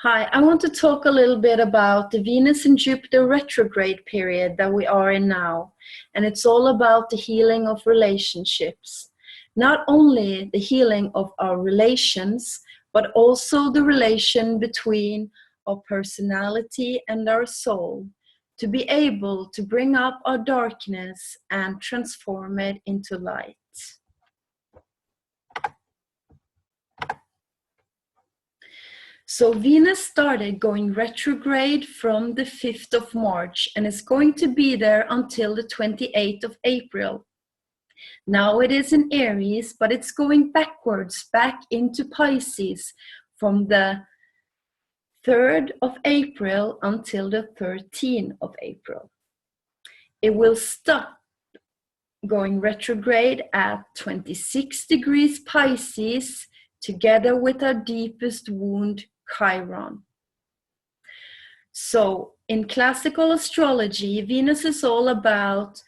Hi, I want to talk a little bit about the Venus and Jupiter retrograde period that we are in now. And it's all about the healing of relationships. Not only the healing of our relations, but also the relation between our personality and our soul, to be able to bring up our darkness and transform it into light. So Venus started going retrograde from the 5th of March and is going to be there until the 28th of April. Now it is in Aries, but it's going backwards, back into Pisces from the 3rd of April until the 13th of April. It will stop going retrograde at 26 degrees Pisces, together with our deepest wound, Chiron. So in classical astrology, Venus is all about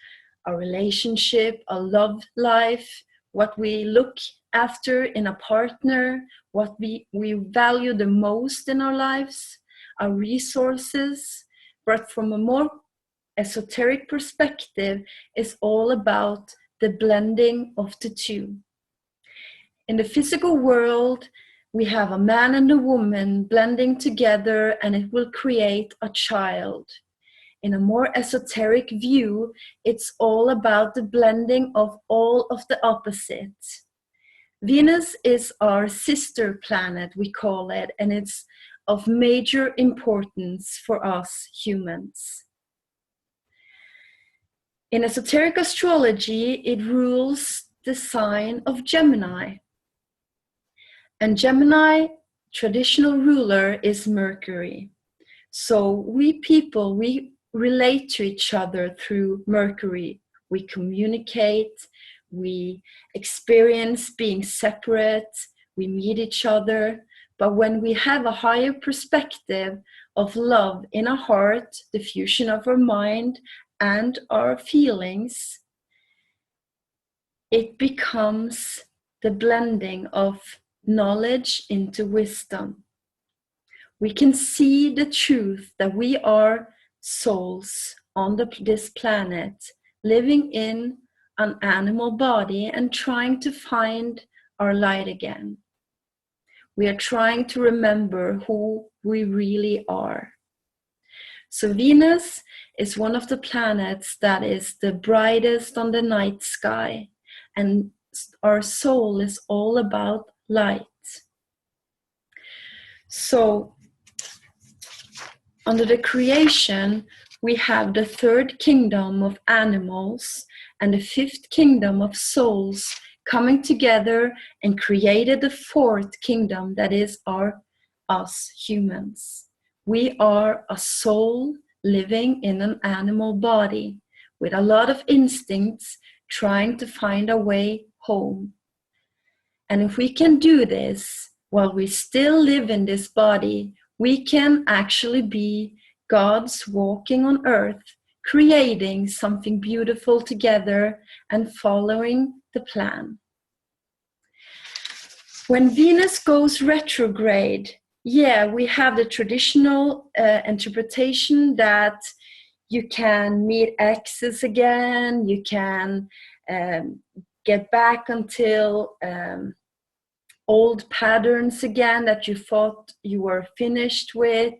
our relationship, our love life, what we look after in a partner, what we value the most in our lives, our resources. But from a more esoteric perspective, it's all about the blending of the two. In the physical world, we have a man and a woman blending together, and it will create a child. In a more esoteric view, it's all about the blending of all of the opposites. Venus is our sister planet, we call it, and it's of major importance for us humans. In esoteric astrology, it rules the sign of Gemini. And Gemini, traditional ruler, is Mercury. So we people, we relate to each other through Mercury. We communicate, we experience being separate, we meet each other. But when we have a higher perspective of love in our heart, the fusion of our mind and our feelings, it becomes the blending of knowledge into wisdom. We can see the truth that we are souls on this planet, living in an animal body and trying to find our light again. We are trying to remember who we really are. So Venus is one of the planets that is the brightest on the night sky, and our soul is all about light. So under the creation, we have the third kingdom of animals and the fifth kingdom of souls coming together and created the fourth kingdom, that is us humans. We are a soul living in an animal body with a lot of instincts, trying to find a way home. And if we can do this while we still live in this body, we can actually be gods walking on earth, creating something beautiful together and following the plan. When Venus goes retrograde, we have the traditional interpretation that you can meet exes again, you can get back until old patterns again that you thought you were finished with,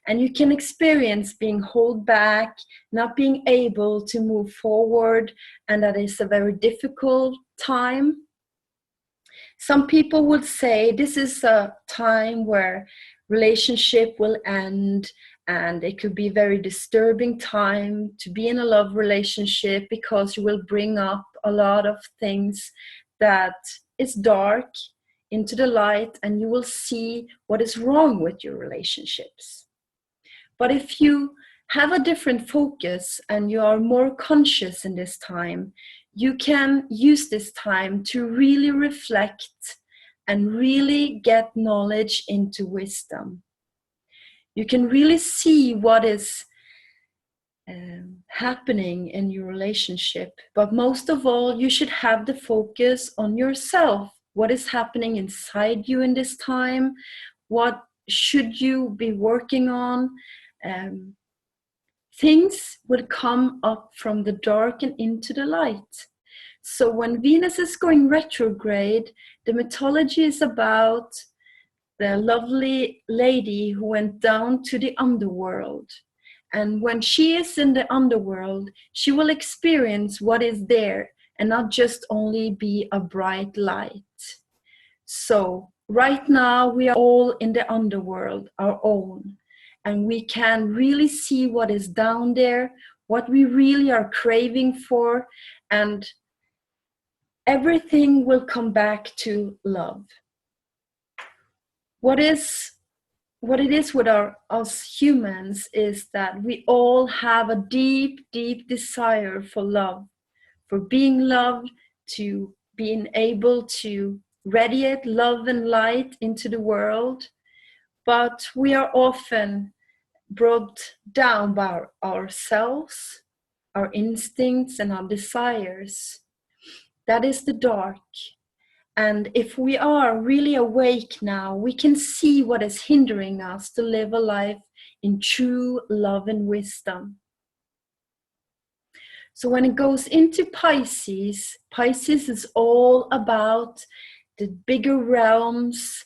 and you can experience being held back, not being able to move forward, and that is a very difficult time. Some people would say this is a time where relationship will end, and it could be a very disturbing time to be in a love relationship because you will bring up a lot of things that is dark into the light, and you will see what is wrong with your relationships. But if you have a different focus and you are more conscious in this time, you can use this time to really reflect and really get knowledge into wisdom. You can really see what is happening in your relationship. But most of all, you should have the focus on yourself. What is happening inside you in this time? What should you be working on? Things will come up from the dark and into the light. So when Venus is going retrograde, the mythology is about the lovely lady who went down to the underworld. And when she is in the underworld, she will experience what is there and not just only be a bright light. So right now we are all in the underworld, our own, and we can really see what is down there, what we really are craving for, and everything will come back to love. What it is with us humans is that we all have a deep, deep desire for love, for being loved, to being able to radiate love and light into the world. But we are often brought down by ourselves, our instincts, and our desires. That is the dark. And if we are really awake now, we can see what is hindering us to live a life in true love and wisdom. So when it goes into Pisces, Pisces is all about the bigger realms,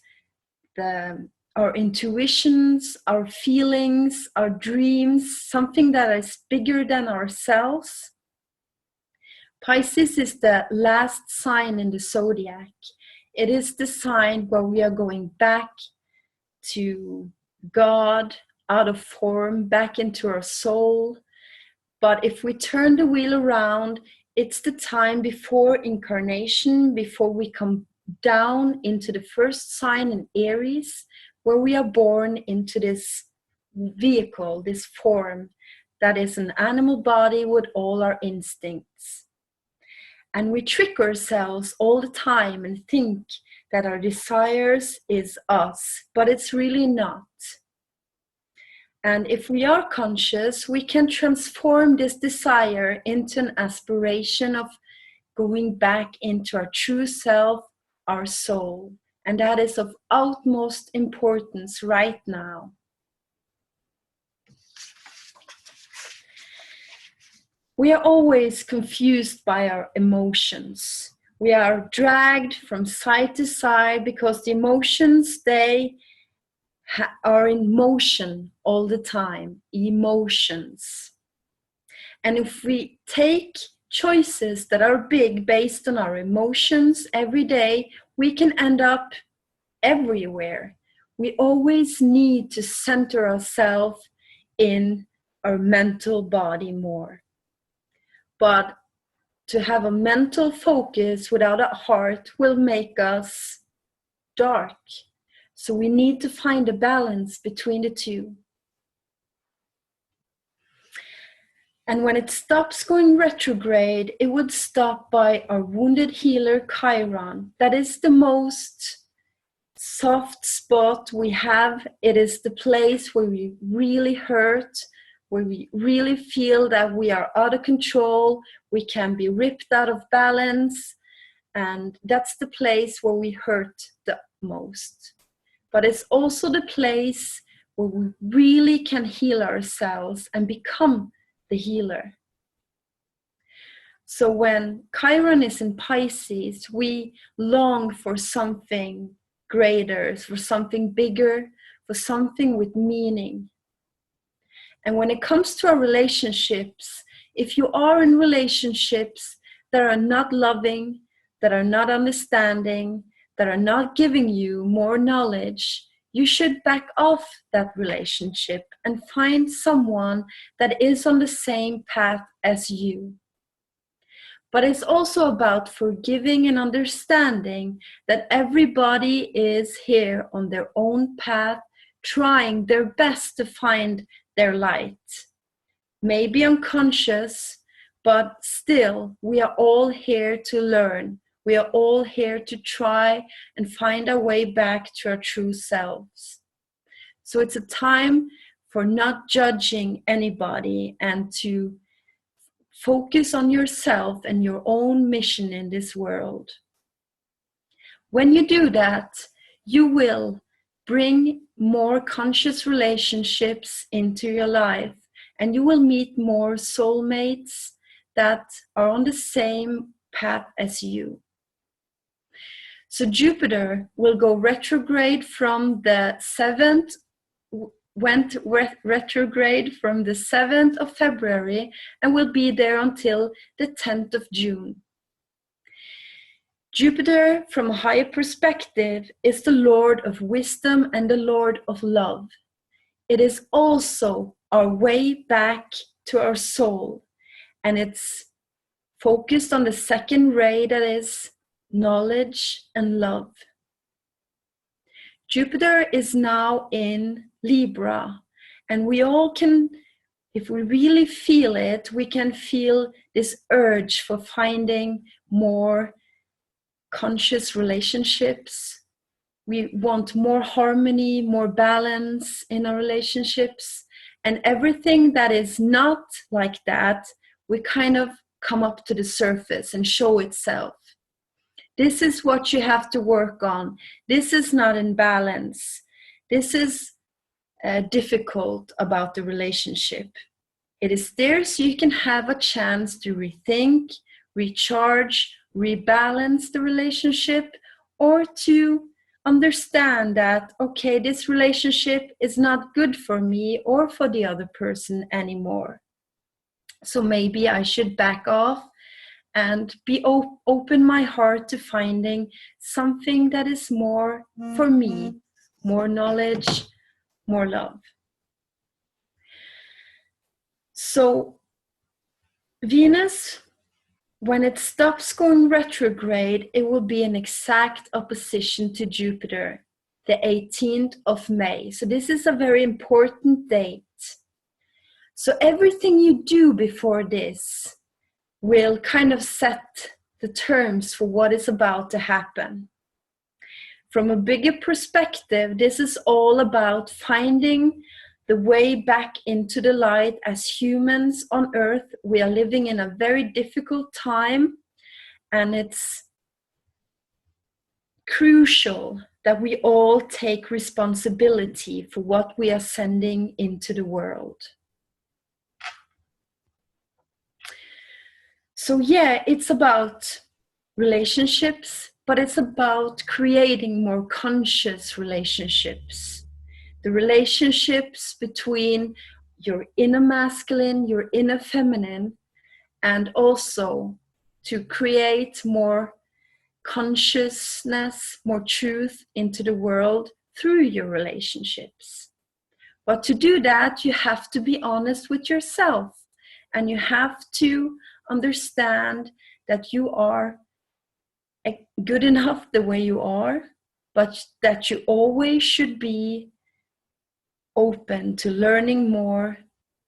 our intuitions, our feelings, our dreams, something that is bigger than ourselves. Pisces is the last sign in the zodiac. It is the sign where we are going back to God, out of form, back into our soul. But if we turn the wheel around, it's the time before incarnation, before we come down into the first sign in Aries, where we are born into this vehicle, this form that is an animal body with all our instincts. And we trick ourselves all the time and think that our desires is us, but it's really not. And if we are conscious, we can transform this desire into an aspiration of going back into our true self, our soul. And that is of utmost importance right now. We are always confused by our emotions. We are dragged from side to side because the emotions, they are in motion all the time. Emotions. And if we take choices that are big based on our emotions every day, we can end up everywhere. We always need to center ourselves in our mental body more. But to have a mental focus without a heart will make us dark. So we need to find a balance between the two. And when it stops going retrograde, it would stop by our wounded healer Chiron. That is the most soft spot we have. It is the place where we really hurt, where we really feel that we are out of control, we can be ripped out of balance, and that's the place where we hurt the most. But it's also the place where we really can heal ourselves and become the healer. So when Chiron is in Pisces, we long for something greater, for something bigger, for something with meaning. And when it comes to our relationships, if you are in relationships that are not loving, that are not understanding, that are not giving you more knowledge, you should back off that relationship and find someone that is on the same path as you. But it's also about forgiving and understanding that everybody is here on their own path, trying their best to find their light. Maybe unconscious, but still, we are all here to learn. We are all here to try and find our way back to our true selves. So it's a time for not judging anybody and to focus on yourself and your own mission in this world. When you do that, you will bring more conscious relationships into your life, and you will meet more soulmates that are on the same path as you. So Jupiter will go retrograde from the 7th, went retrograde from the 7th of February and will be there until the 10th of June. Jupiter, from a higher perspective, is the Lord of wisdom and the Lord of love. It is also our way back to our soul, and it's focused on the second ray, that is knowledge and love. Jupiter is now in Libra, and we all can, if we really feel it, we can feel this urge for finding more conscious relationships. We want more harmony, more balance in our relationships, and everything that is not like that, we kind of come up to the surface and show itself. This is what you have to work on. This is not in balance. This is difficult about the relationship. It is there so you can have a chance to rethink, recharge, rebalance the relationship, or to understand that, okay, this relationship is not good for me or for the other person anymore. So maybe I should back off and be open my heart to finding something that is more for me, more knowledge, more love. So Venus, when it stops going retrograde, it will be in exact opposition to Jupiter, the 18th of May. So this is a very important date. So everything you do before this will kind of set the terms for what is about to happen. From a bigger perspective, this is all about finding the way back into the light. As humans on Earth, we are living in a very difficult time, and it's crucial that we all take responsibility for what we are sending into the world. So yeah, it's about relationships, but it's about creating more conscious relationships. The relationships between your inner masculine, your inner feminine, and also to create more consciousness, more truth into the world through your relationships. But to do that, you have to be honest with yourself, and you have to understand that you are good enough the way you are, but that you always should be open to learning more,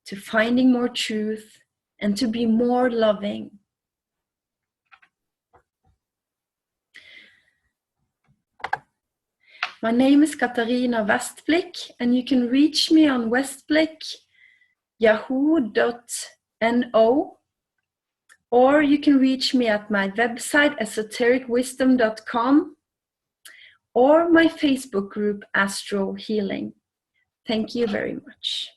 to finding more truth, and to be more loving. My name is Katarina Westblick, and you can reach me on westblick.yahoo.no, or you can reach me at my website esotericwisdom.com, or my Facebook group Astro Healing. Thank you very much.